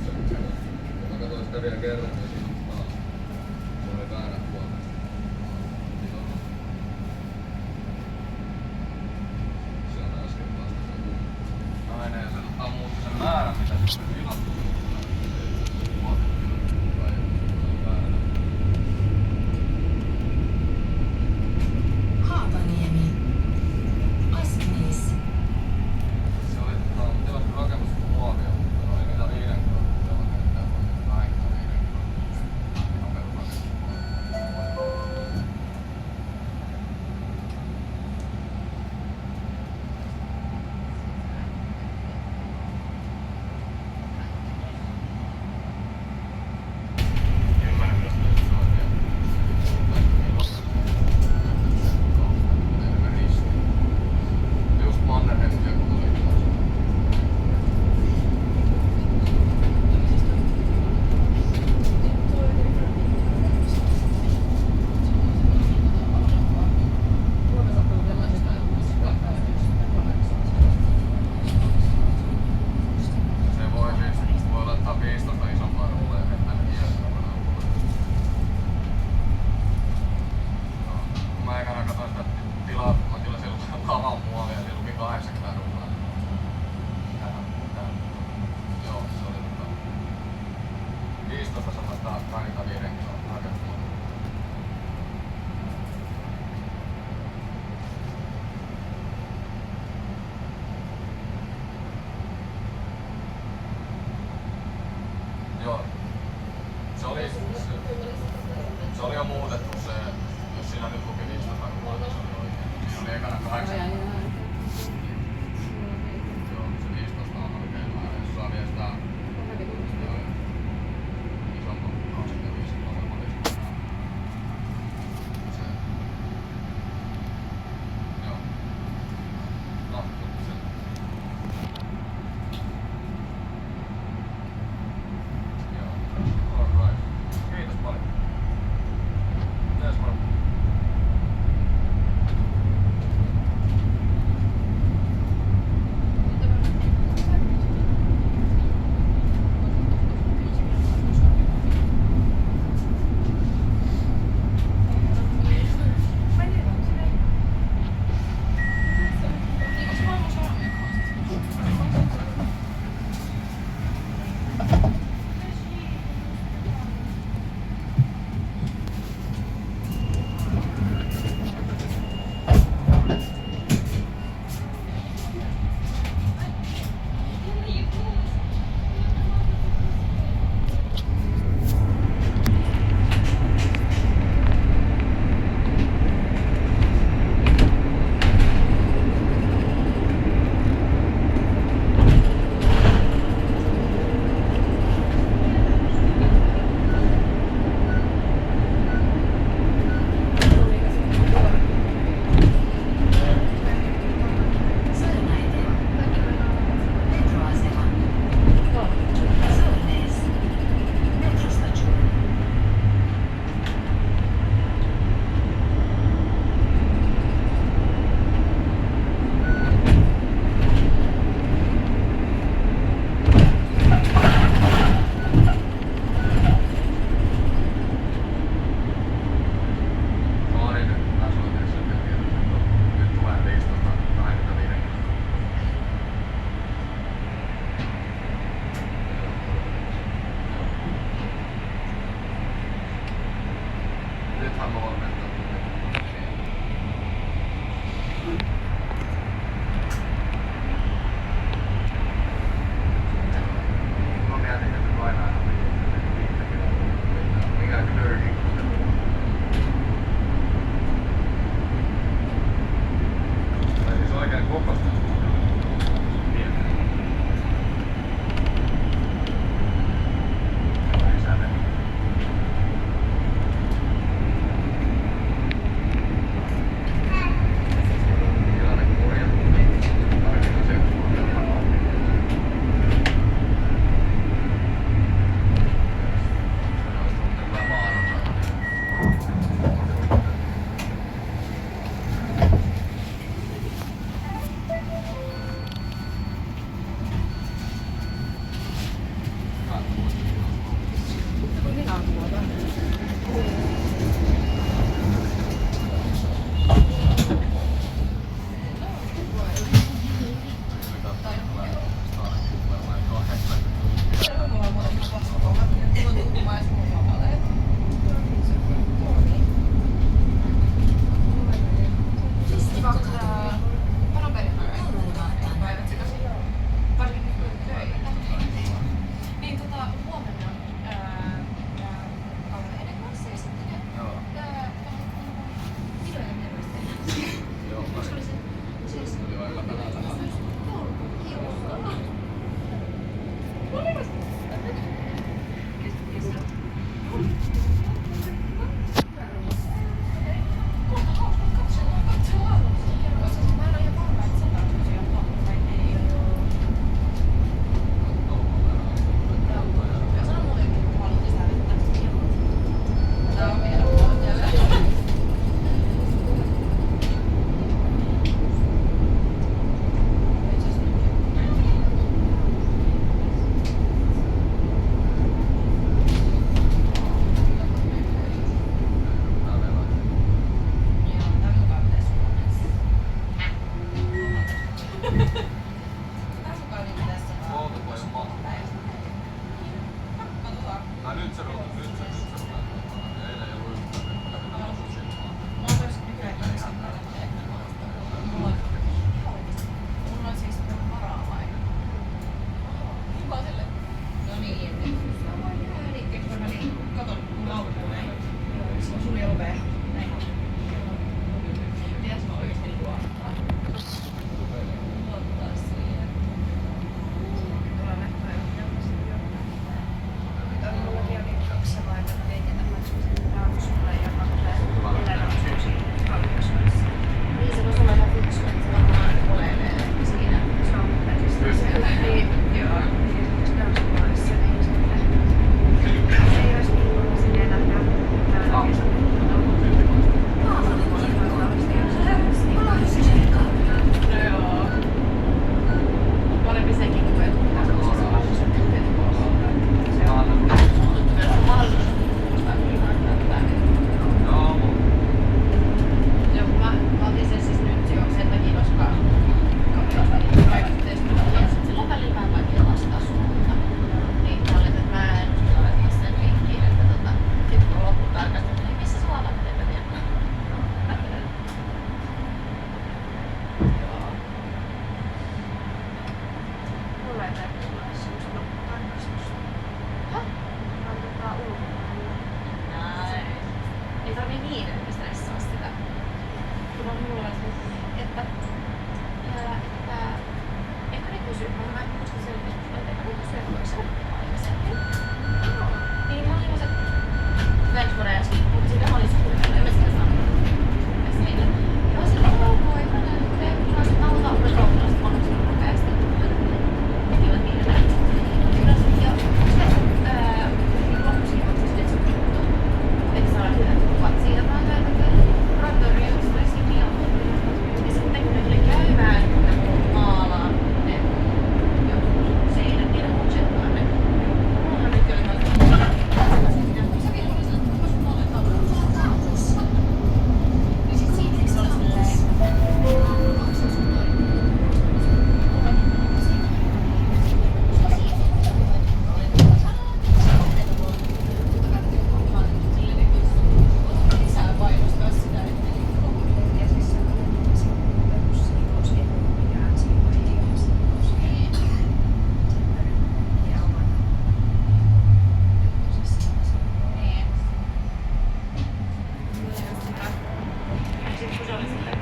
Kun mä katsoin sitä vielä kerran, niin siinä se oli väärä puolta. Se on äsken vasta se kun nainen ja se muutti sen määrän, mitä se oli tilattu. Haapaniemi. Askinis. Se oli tilattu rakennusmuovia, mutta ne oli niitä 5 kilometrin kilometriä, 25 kilometrin nopeusrakennusmuovia. Joo. Se oli jo muutettu se, jos siinä nyt luki 15 ruokaa, se oli oikein. Siinä oli ekana 8. Joo, se 15 on oikein määrä. Jos saa vielä sitä isompaa 25 kiloa. tuota. Niin huomenna kauan ennen kanssa ja sitten ne videoiden terveistä. Koska oli se Tuli vaan ylläpätään tähän. Nyt se rupeaa. Eilen ei ollut yhtään. Kävin ajatus silmaan. Mulla on siis varaa vai? Kuka sille? No niin, kun mä katon laukkuun näin. Se on sulje ovea. Näin. Pitäis mä oikeesti luottaa? Luottaa siihen. Tuolla näkyy jo. Nyt on mullakin oli 2 vaivaa teitä tämän sulle ja mä elämän kalliosvassa. Niin se voisi olla ihan fiksu, että se varmaan olelee siinä soundtrackissa siellä. Niin, joo. Danskuvaissa niin sitten. Ei ois niin silleen nähdään täällä kesällä. No joo. Parempi sekin kuin että pitää se mahdollisuus tehdä kohdalla. Se on mahdollisuus. Joo, mä otin sen siis nyt jo sen takia, koska kaikki sillä välillä vähän vaikea lastaa suunta. Niin mä olin, että mä en uskalla laittaa sen linkkiin, että sit kun loppuun tarkastelun, niin missä se vaan lähtee vielä? Joo. Mulla ei tarvitse olla semmoista lopputarkastusta. Häh? Laitetaan ulkomaille. Ei tarvii niin stressaa sitä. Kun on mulla se, että eikö ne kysy, mä en muista selvitystä, että eikö ne kysy, että voiko sanoa aikaisemmin. Niin mä olin vaan se benchmarkki, mutta sitten mä olin suunnitellut, en mä sitä sanonut. Ja siinä. Ja mä silleen, voi, mä olisin aloittaa uuden rohkeasti, mä olisin nopeasti. Tekivät niitä näin. Ja sitten loppuisin on se juttu. Että saa hyvät kuvat siitä vaan traktoria yksittäisiä mieluummin. Ja sitten kun ne tuli käymään, kun maalaa ne jotkut seinät, niin ne huksettaa ne. Mullahan nyt oli noita. Säkin oli sanonut, että voisi mulle tavoittaa. Niin sit siitä se oli silleen. Lisää painostaa sitä, että Ja siis se perussiivous ei ole mikään siivousiihmisiivous. Ja oman juttusessa. niin. Sitten kun se oli silleen,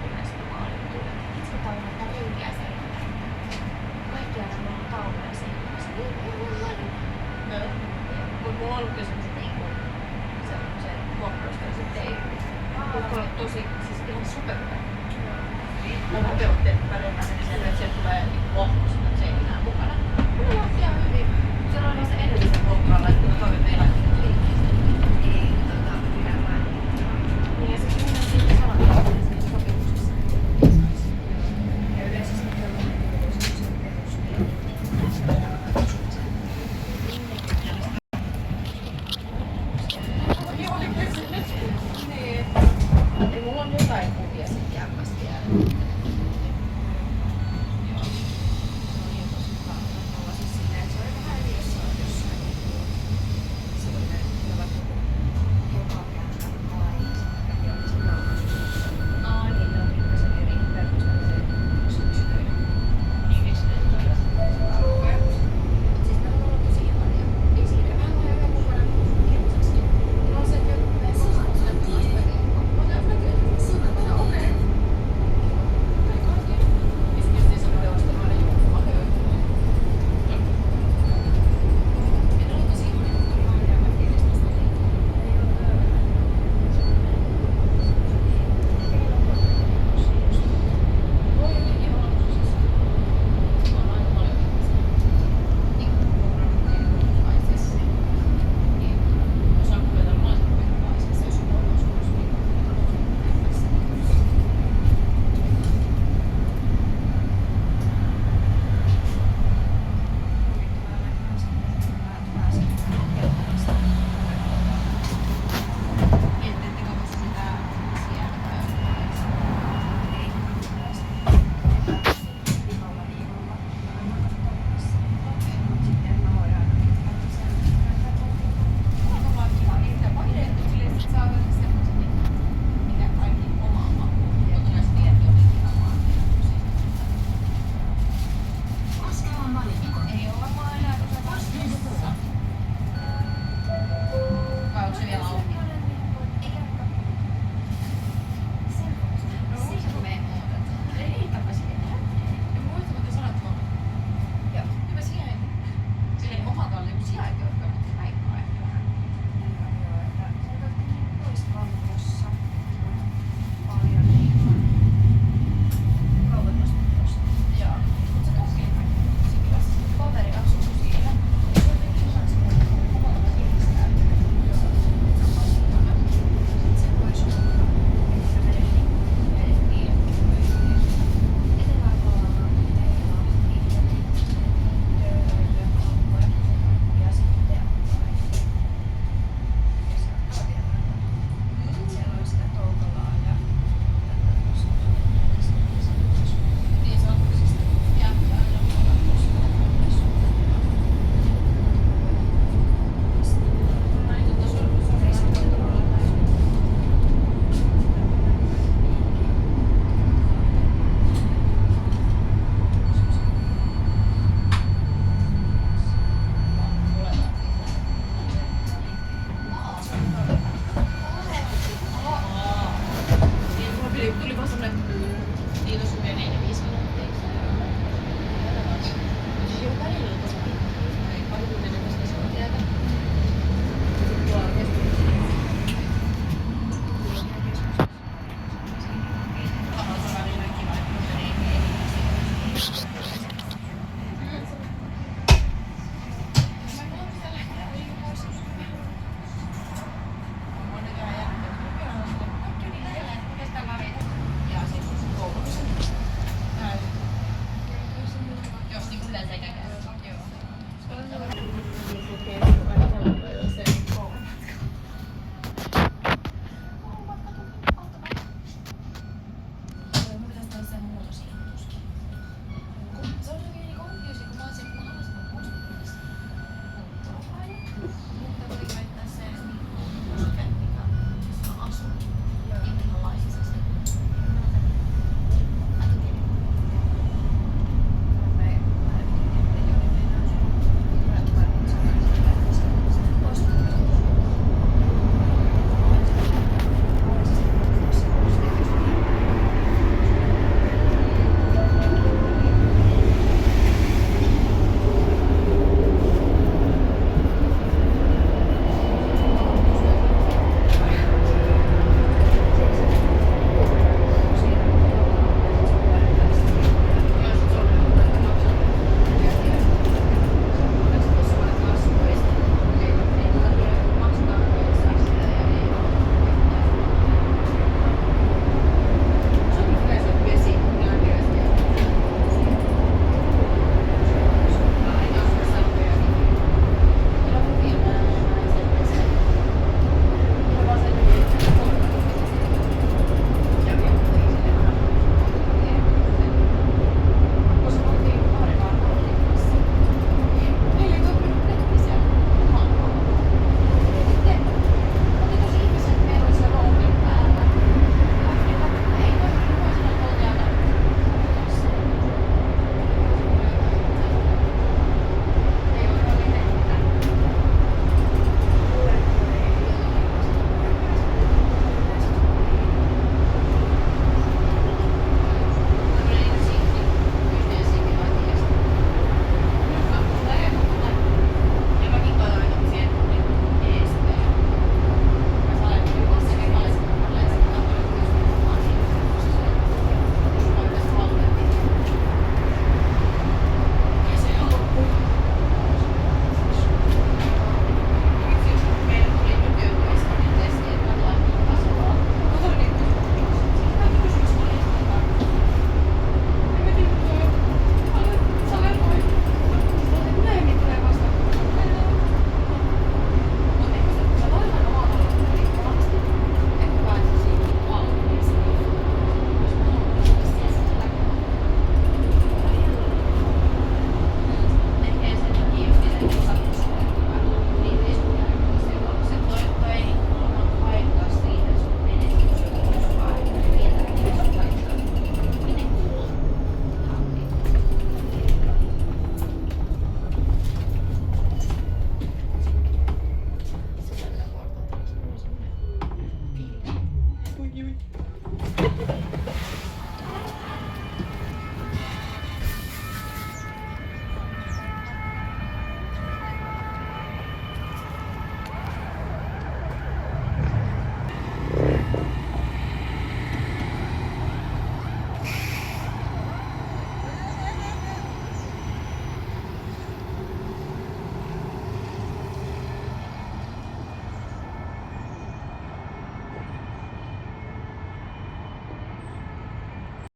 kunnes mä olin tullut, itse tajunnut, että renkiä seinään. Kaikkialla on ollut taukoja siinä. Mutta mulla on ollut kysymys, että se vuokrausta sitten ei ole tosi, siis ihan superhyvä. Mä oon nopeutteet välillä, että sieltä tulee lohko sinne seinään mukana. Mulla on